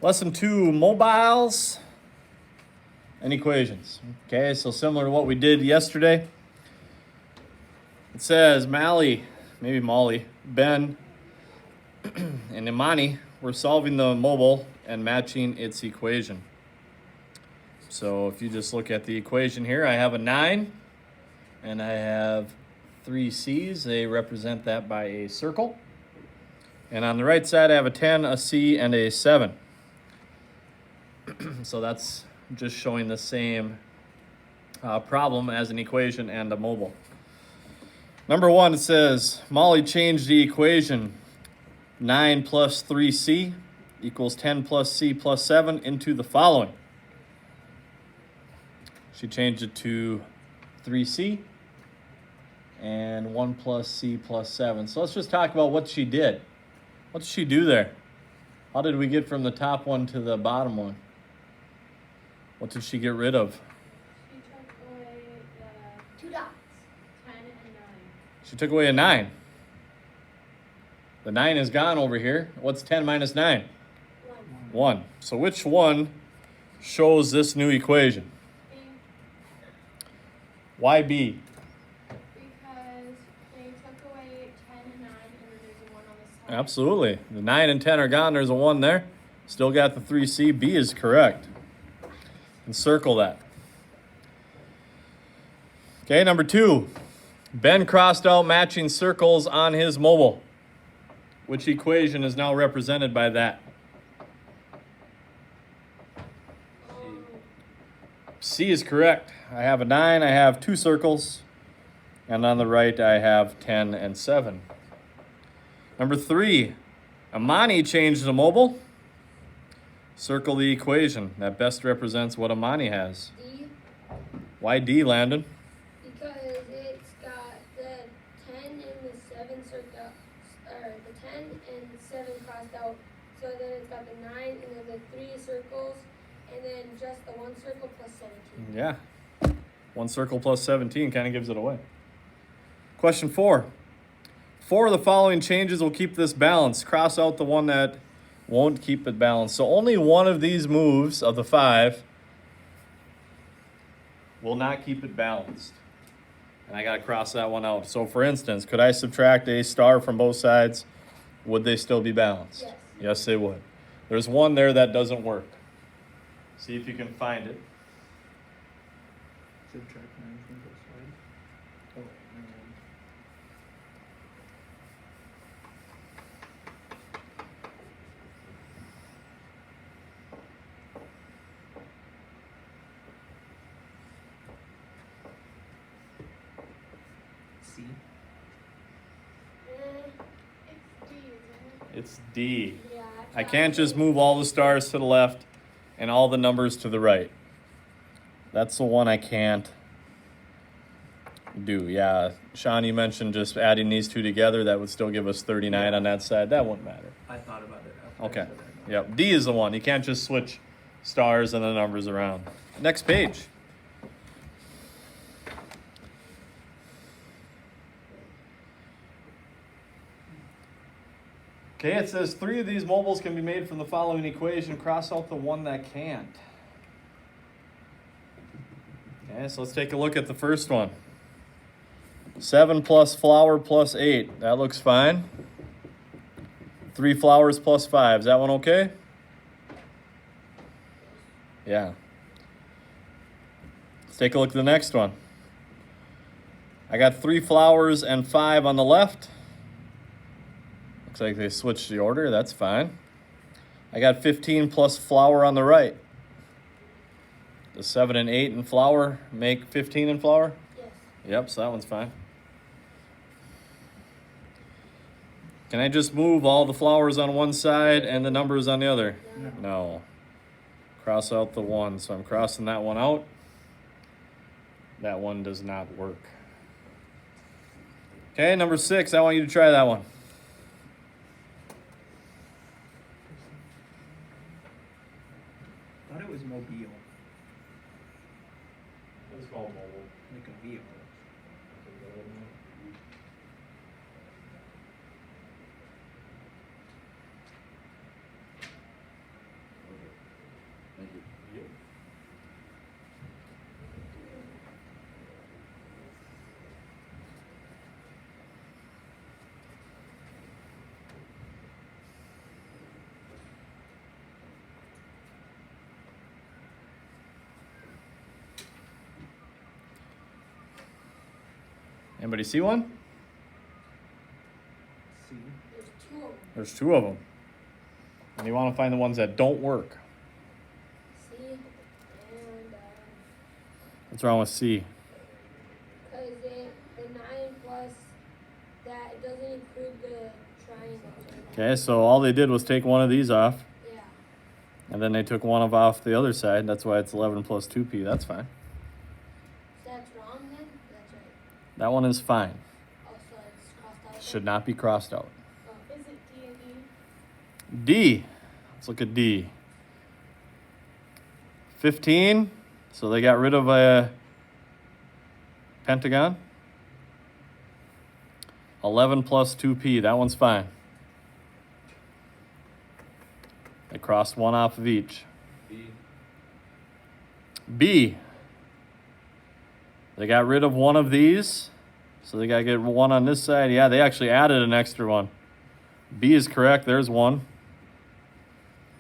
Lesson 2, mobiles and equations. Okay, so similar to what we did yesterday. It says Molly, Ben, and Imani were solving the mobile and matching its equation. So if you just look at the equation here, I have a 9 and I have 3 C's. They represent that by a circle. And on the right side, I have a 10, a C, and a 7. So that's just showing the same problem as an equation and a mobile. Number 1, it says Molly changed the equation 9 plus 3C equals 10 plus C plus 7 into the following. She changed it to 3C and 1 plus C plus 7. So let's just talk about what she did. What did she do there? How did we get from the top one to the bottom one? What did she get rid of? She took away the 2 dots, 10 and 9. She took away a 9. The 9 is gone over here. What's 10 minus 9? 1. So which one shows this new equation? B. Why B? Because they took away 10 and 9 and then there's a 1 on the side. Absolutely. The 9 and 10 are gone. There's a 1 there. Still got the 3C. B is correct. And circle that. Okay, number 2. Ben crossed out matching circles on his mobile. Which equation is now represented by that? C is correct. I have a 9, I have 2 circles, and on the right I have 10 and 7. Number 3, Imani changed the mobile. Circle the equation. That best represents what Imani has. D. Why D, Landon? Because it's got the 10 and the 7 circle, or the 10 and 7 crossed out. So then it's got the 9 and then the 3 circles, and then just the 1 circle plus 17. Yeah. 1 circle plus 17 kind of gives it away. Question 4. 4 of the following changes will keep this balanced. Cross out the one that won't keep it balanced. So only one of these moves of the 5 will not keep it balanced. And I got to cross that one out. So for instance, could I subtract a star from both sides? Would they still be balanced? Yes. Yes, they would. There's one there that doesn't work. See if you can find it. Subtract 9 from both sides. Oh, never mind. C. It's D, isn't it? It's D. Yeah. I can't just move all the stars to the left and all the numbers to the right. That's the one I can't do. Yeah, Sean, you mentioned just adding these two together. That would still give us 39 on that side. That wouldn't matter. I thought about it after. Okay. I said that. Yep, D is the one. You can't just switch stars and the numbers around. Next page. Okay, it says 3 of these mobiles can be made from the following equation. Cross out the one that can't. Okay, so let's take a look at the first one. 7 plus flour plus 8. That looks fine. 3 flowers plus 5. Is that one okay? Yeah. Let's take a look at the next one. I got 3 flowers and 5 on the left. Looks like they switched the order. That's fine. I got 15 plus flour on the right. Does 7 and 8 in flour make 15 in flour? Yes. Yep, so that one's fine. Can I just move all the flowers on one side and the numbers on the other? No. No. Cross out the 1. So I'm crossing that one out. That one does not work. Okay, number 6. I want you to try that one. I thought it was mobile, It's called mobile. like a vehicle. Anybody see one? C. There's two of them. There's two of them. And you want to find the ones that don't work. C and What's wrong with C? because the 9 plus that it doesn't include the triangle. Okay, so all they did was take one of these off, Yeah. and then they took one off the other side. That's why it's 11 plus 2p. That's fine. So that's wrong then? That's right. That one is fine. Oh, so it's crossed out. Should not be crossed out. Oh. Is it D and E? D. Let's look at D. 15. So they got rid of a pentagon. 11 plus 2p. That one's fine. They crossed one off of each. B. B. They got rid of one of these. So they got to get one on this side. Yeah, they actually added an extra one. B is correct. There's one.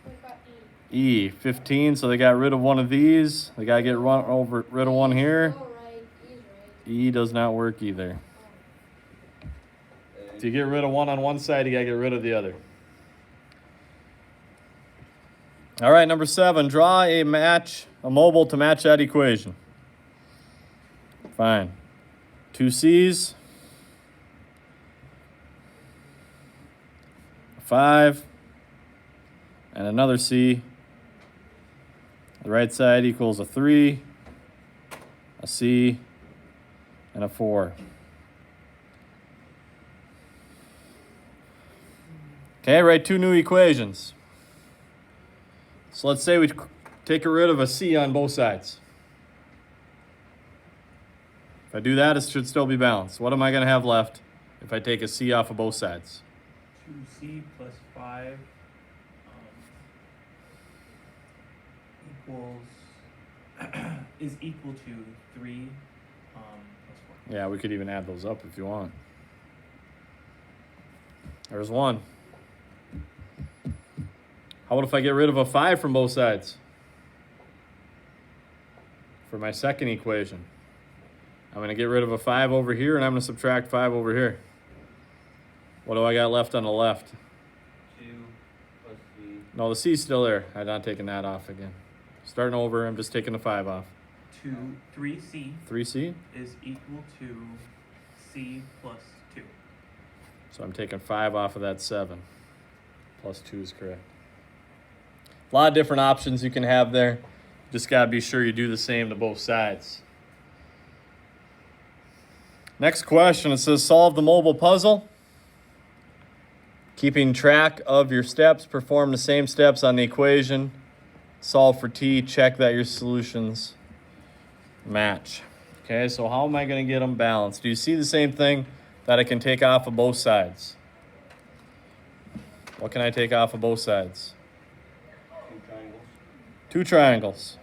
What about E? E. 15. So they got rid of one of these. They got to get rid of one here. Oh, right. He's right. E does not work either. If you get rid of one on one side, you got to get rid of the other. All right, number 7. Draw a mobile to match that equation. Fine. 2 C's. 5. And another C. The right side equals a 3, a C, and a 4. Okay, write 2 new equations. So let's say we take rid of a C on both sides. If I do that, it should still be balanced. What am I going to have left if I take a C off of both sides? 2C plus 5 equals is equal to 3 plus 4. Yeah, we could even add those up if you want. There's 1. How about if I get rid of a 5 from both sides? For my second equation. I'm going to get rid of a 5 over here, and I'm going to subtract 5 over here. What do I got left on the left? 2 plus C. No, the C's still there. I'm not taking that off again. Starting over, I'm just taking the 5 off. 3C 3C, is equal to C plus 2. so I'm taking 5 off of that 7. Plus 2 is correct. A lot of different options you can have there. Just got to be sure you do the same to both sides. Next question, it says solve the mobile puzzle. Keeping track of your steps, perform the same steps on the equation. Solve for T, check that your solutions match. Okay, so how am I going to get them balanced? Do you see the same thing that I can take off of both sides? What can I take off of both sides? 2 triangles. 2 triangles.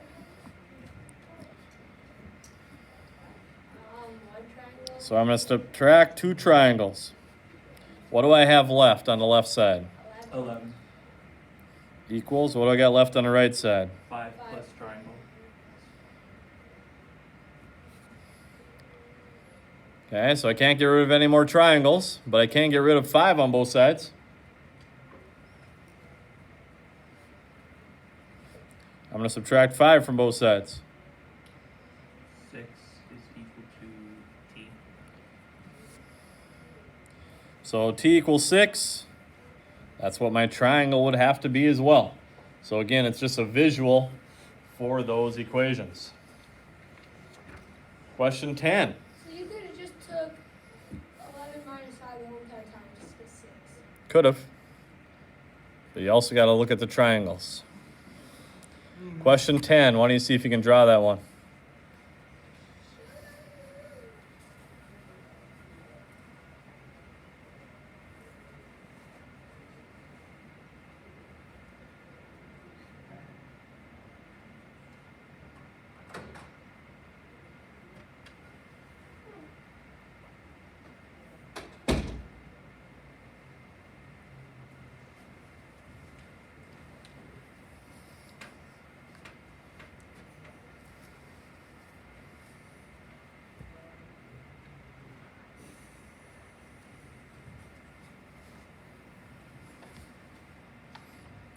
1 triangle. So I'm going to subtract 2 triangles. What do I have left on the left side? 11. Equals, what do I got left on the right side? 5 plus triangle. Okay, so I can't get rid of any more triangles, but I can get rid of 5 on both sides. I'm going to subtract 5 from both sides. 6 is equal to T. So T equals 6. That's what my triangle would have to be as well. So again, it's just a visual for those equations. Question 10. So you could have just took 11 minus 5 the whole entire time, just get 6. Could have. But you also got to look at the triangles. Question 10. Why don't you see if you can draw that one?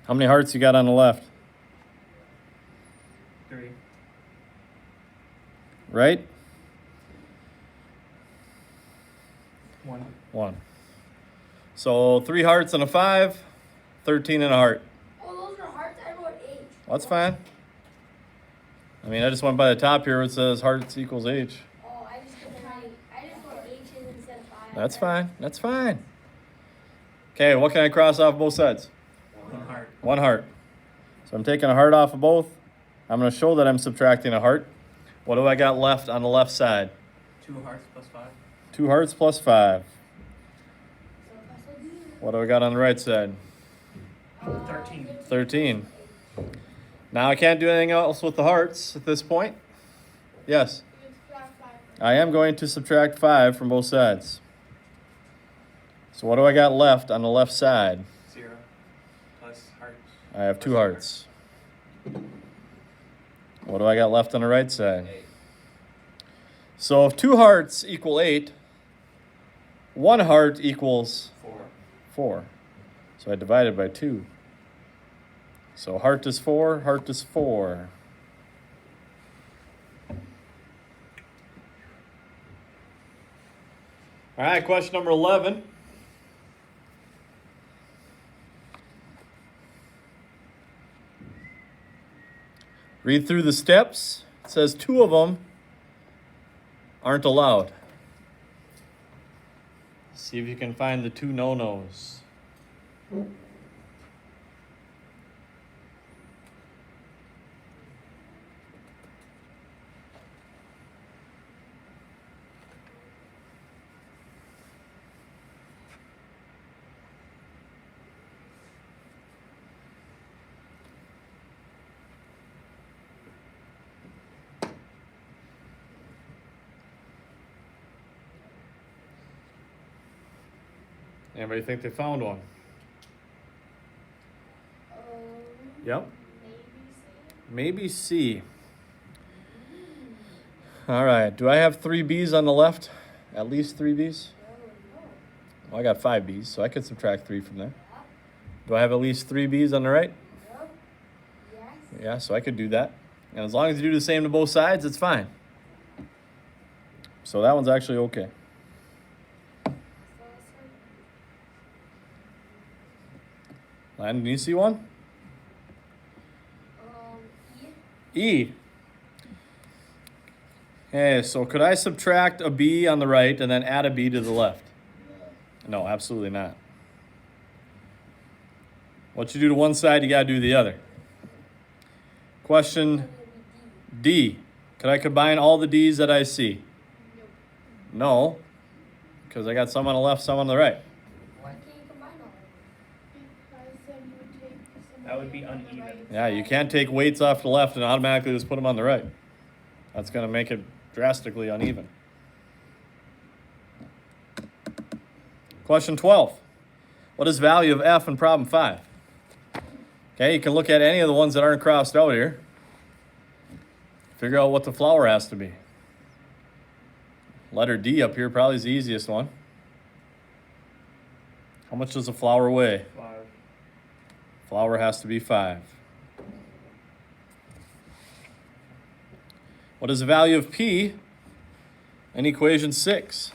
How many hearts you got on the left? 3. Right? 1. 1. So 3 hearts and a 5, 13 and a heart. Oh, those are hearts. I wrote H. Well, that's fine. I mean, I just went by the top here where it says hearts equals H. Oh, I just wrote H instead of 5. That's fine. That's fine. Okay, what can I cross off both sides? 1 heart. 1 heart. So I'm taking a heart off of both. I'm going to show that I'm subtracting a heart. What do I got left on the left side? 2 hearts plus 5. 2 hearts plus 5. So if I said you, What do I got on the right side? 13. 13. Now I can't do anything else with the hearts at this point. Yes, You would subtract 5. I am going to subtract 5 from both sides. So what do I got left on the left side? 0 plus hearts. I have 2 hearts. What do I got left on the right side? 8. So if 2 hearts equal 8, 1 heart equals 4. 4. So I divided by 2. So heart is 4, heart is 4. All right, question number 11. Read through the steps. It says 2 of them aren't allowed. See if you can find the 2 no-nos. Anybody think they found one? Yep. Maybe C. Maybe C. All right. Do I have 3 B's on the left? At least 3 B's? Well, I got 5 B's, so I could subtract 3 from there. Do I have at least 3 B's on the right? yes. Yeah, so I could do that. And as long as you do the same to both sides, it's fine. So that one's actually okay. Landon, do you see one? E. E. Okay, so could I subtract a B on the right and then add a B to the left? No, absolutely not. What you do to one side, you got to do the other. Question D. Could I combine all the D's that I see? No, because I got some on the left, some on the right. Why can't you combine all of them? Because then you would take some That would be away on the uneven. right Yeah, you side. can't take weights off the left and automatically just put them on the right. That's going to make it drastically uneven. Question 12. What is value of F in problem 5? Okay, you can look at any of the ones that aren't crossed out here. Figure out what the flower has to be. Letter D up here probably is the easiest one. How much does a flower weigh? 5. Flower has to be 5. What is the value of P in equation 6?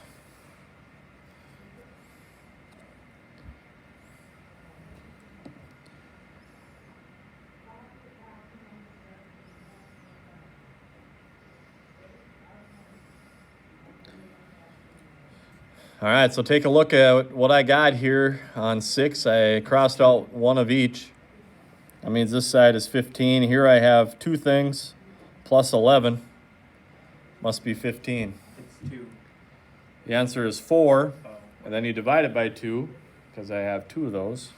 All right, so take a look at what I got here on 6. I crossed out one of each. That means this side is 15. Here I have 2 things plus 11. Must be 15. It's 2. The answer is 4, Oh. and then you divide it by 2 because I have 2 of those.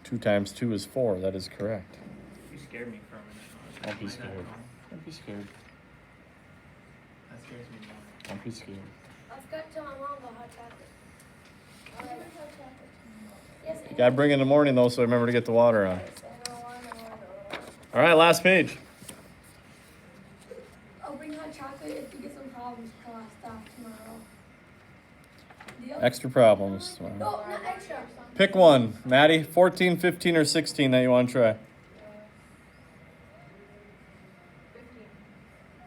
2 times 2 is 4. That is correct. You scared me for a minute. Don't be scared. Don't be scared. That scares me more. Don't be scared. I forgot to tell my mom about hot chocolate. Never had chocolate. Yes, You gotta bring it in the morning though, so remember to get the water on. All right, last page. I'll bring hot chocolate if you get some problems crossed off tomorrow. Deal? Extra problems. No, not extra. Pick one, Maddie. 14, 15, or 16 that you want to try.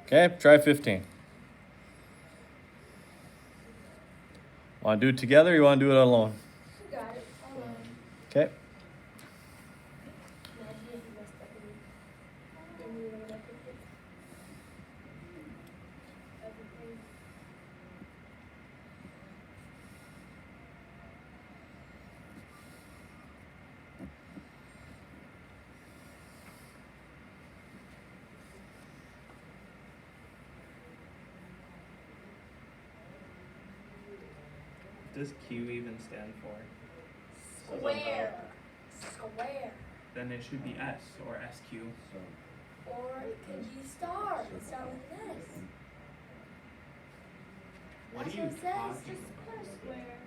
15. Okay, try 15. Want to do it together or you want to do it alone? You got it. Alone. Okay. Imagine if you messed up and you would have picked it. Everything. What does Q even stand for? Square. Square. Then it should be S or SQ. Or it could be star. It starts with an S. What That's are you what it says. talking Just put a square.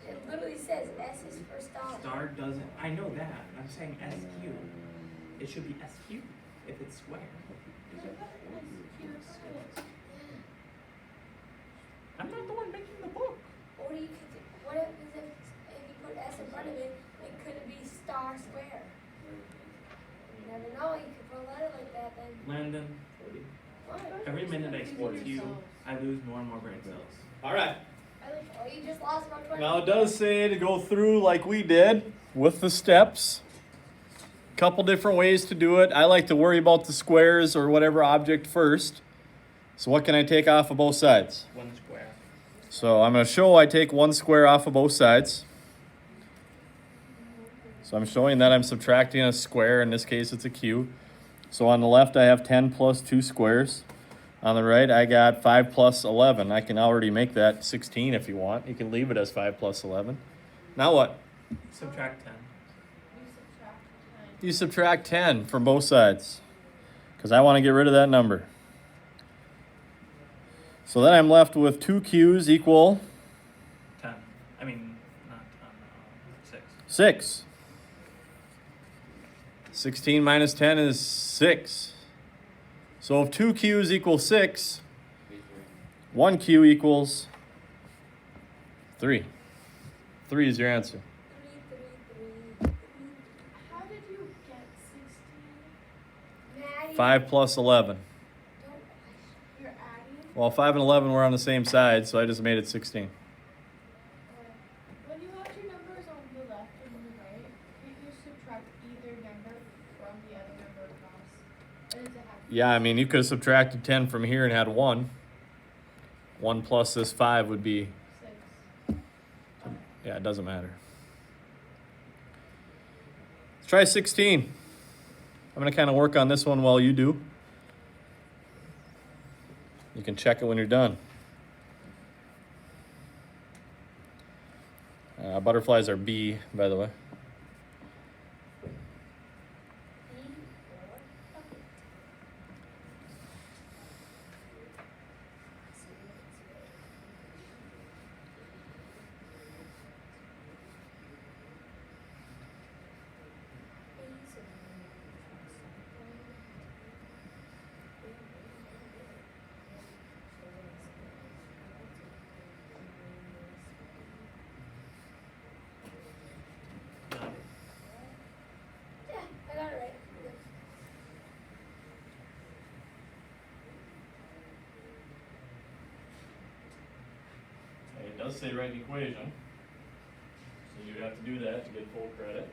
It literally says S is for star. Star doesn't. I know that. I'm saying SQ. It should be SQ if it's square. What about SQ schools? I'm not the one making the book. Or you could, what if you put S in front of it, it could be star square. You never know, you could put a letter like that then. Landon, What? every minute I speak to you, I lose more and more brain cells. All right. Oh, you just lost about 20. Now it does say to go through like we did with the steps. Couple different ways to do it. I like to worry about the squares or whatever object first. So what can I take off of both sides? 1 square. So I'm going to show I take 1 square off of both sides. So I'm showing that I'm subtracting a square. In this case, it's a cube. So on the left, I have 10 plus 2 squares. On the right, I got 5 plus 11. I can already make that 16 if you want. You can leave it as 5 plus 11. Now what? Subtract 10. You subtract 10 from both sides because I want to get rid of that number. So then I'm left with 2 q's equal 10. I mean, not 10. 6. 6. 16 minus 10 is 6. So if 2 q's equal 6, 1 q equals 3. 3 is your answer. 3. How did you get 16? Maddie. 5 plus 11. You're adding? Well, 5 and 11 were on the same side, so I just made it 16. When you have two numbers on the left and on the right, can't you subtract either number from the other number across? Or does it have to be Yeah, I mean, you could have subtracted 10 from here and had 1. 1 plus this 5 would be, 6? yeah, it doesn't matter. Let's try 16. I'm going to kind of work on this one while you do. You can check it when you're done. Butterflies are B, by the way. Yeah, I got it right. It does say write an equation, so you have to do that to get full credit.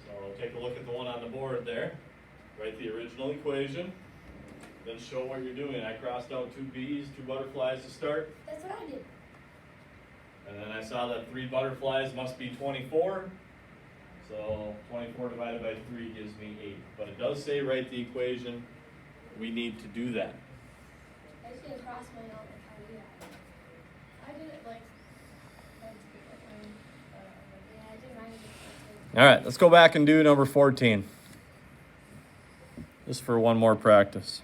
So take a look at the one on the board there. Write the original equation, then show what you're doing. I crossed out 2 bees, 2 butterflies to start, That's what I did. and then I saw that 3 butterflies must be 24. So 24 divided by 3 gives me 8. But it does say write the equation. We need to do that. I just didn't cross my own. Like how you had it. I did it like, that's good. Yeah, I did mine. All right, let's go back and do number 14. Just for one more practice.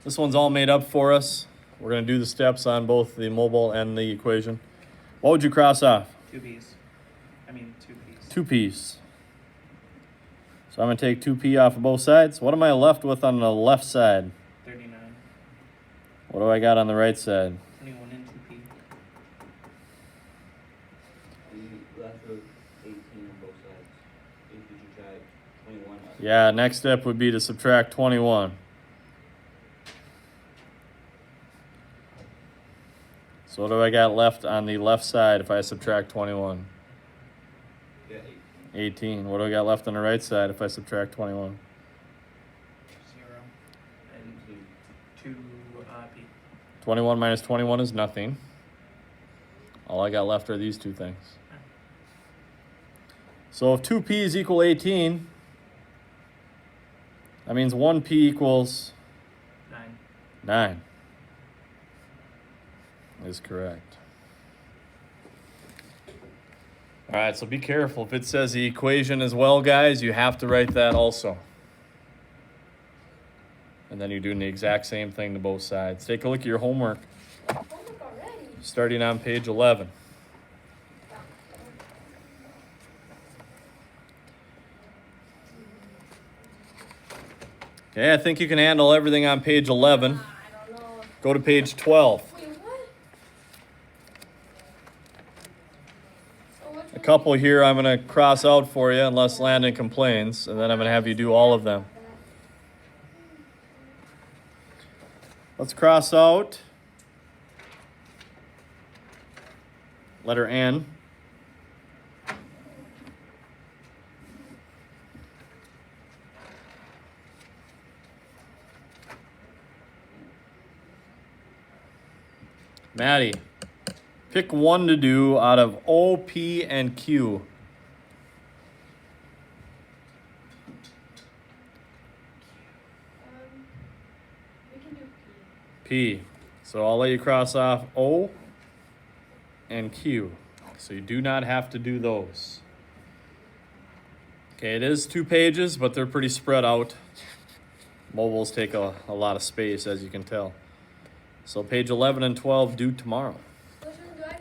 This one's all made up for us. We're going to do the steps on both the mobile and the equation. What would you cross off? 2 B's. I mean, 2 P's. 2 p's. So I'm going to take 2p off of both sides. What am I left with on the left side? 39. What do I got on the right side? 21 and 2P. Yeah, next step would be to subtract 21. So what do I got left on the left side if I subtract 21? Yeah, 18. What do I got left on the right side if I subtract 21? 0. And 2 P. 21 minus 21 is nothing. All I got left are these two things. So if 2p is equal 18, that means 1p equals 9. 9. Is correct. All right, so be careful. If it says the equation as well, guys, you have to write that also. And then you're doing the exact same thing to both sides. Take a look at your homework, Homework already. starting on page 11. Okay, I think you can handle everything on page 11. I don't know. Go to page 12. Wait, what? So which A one couple is- here I'm going to cross out for you unless Landon complains, and then I'm going to have you do all of them. Let's cross out letter N. Maddie, pick one to do out of O, P, and Q. We can do P. So I'll let you cross off O and Q. So you do not have to do those. Okay, it is 2 pages, but they're pretty spread out. Mobiles take a lot of space, as you can tell. So page 11 and 12 due tomorrow.